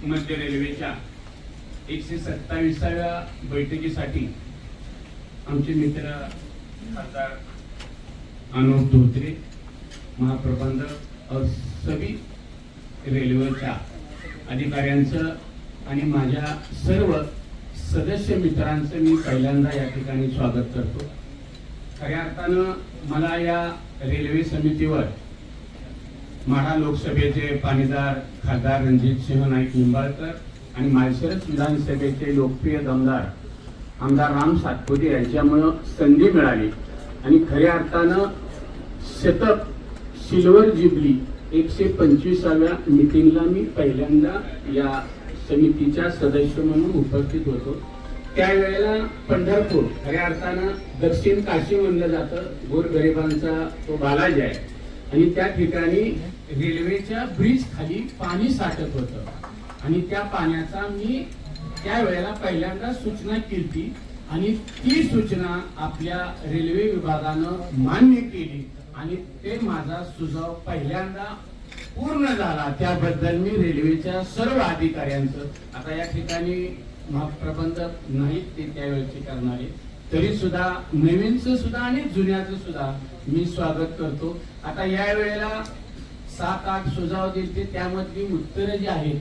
मध्य रेल्वेच्या 127व्या बैठकीसाठी आमचे मित्र खासदार अनुप धोत्रे महाप्रबंधक और सभी रेल्वेच्या अधिकाऱ्यांचं आणि माझ्या सर्व सदस्य मित्रांचं मी पहिल्यांदा या ठिकाणी स्वागत करतो। खऱ्या अर्थानं मला या रेल्वे समितीवर माढा लोकसभेचे पाणीदार खासदार रणजित सिंह नाईक निंबाळकर आणि माळशिरस विधानसभेचे लोकप्रिय दमदार आमदार राम सातपुते यांच्यामुळे संधी मिळाली आणि खऱ्या अर्थानं शतक सिल्वर जुबली 125व्या मीटिंगला मी पहिल्यांदा या समितीच्या सदस्य म्हणून उपस्थित होतो। त्यावेळेला पंढरपूर खऱ्या अर्थानं दक्षिण काशी म्हणलं जातं, गोरगरिबांचा तो बालाजी आहे आणि त्या ठिकाणी रेल्वेच्या ब्रिज खाली पाणी साठत होतं आणि त्या पाण्याचा मी त्यावेळेला पहिल्यांदा सूचना केली आणि ती सूचना आपल्या रेल्वे विभागानं मान्य केली आणि ते माझा सुझाव पहिल्यांदा पूर्ण झाला। त्याबद्दल मी रेल्वेच्या सर्व अधिकाऱ्यांचं, आता या ठिकाणी महाप्रबंधक नाहीत ते त्यावेळेचे करणारे, तरी सुद्धा नवीनचं सुद्धा आणि जुन्याचं सुद्धा मी स्वागत करतो। आता या वेळेला 7-8 सुझाव दिले, त्यामधली उत्तरं जी आहेत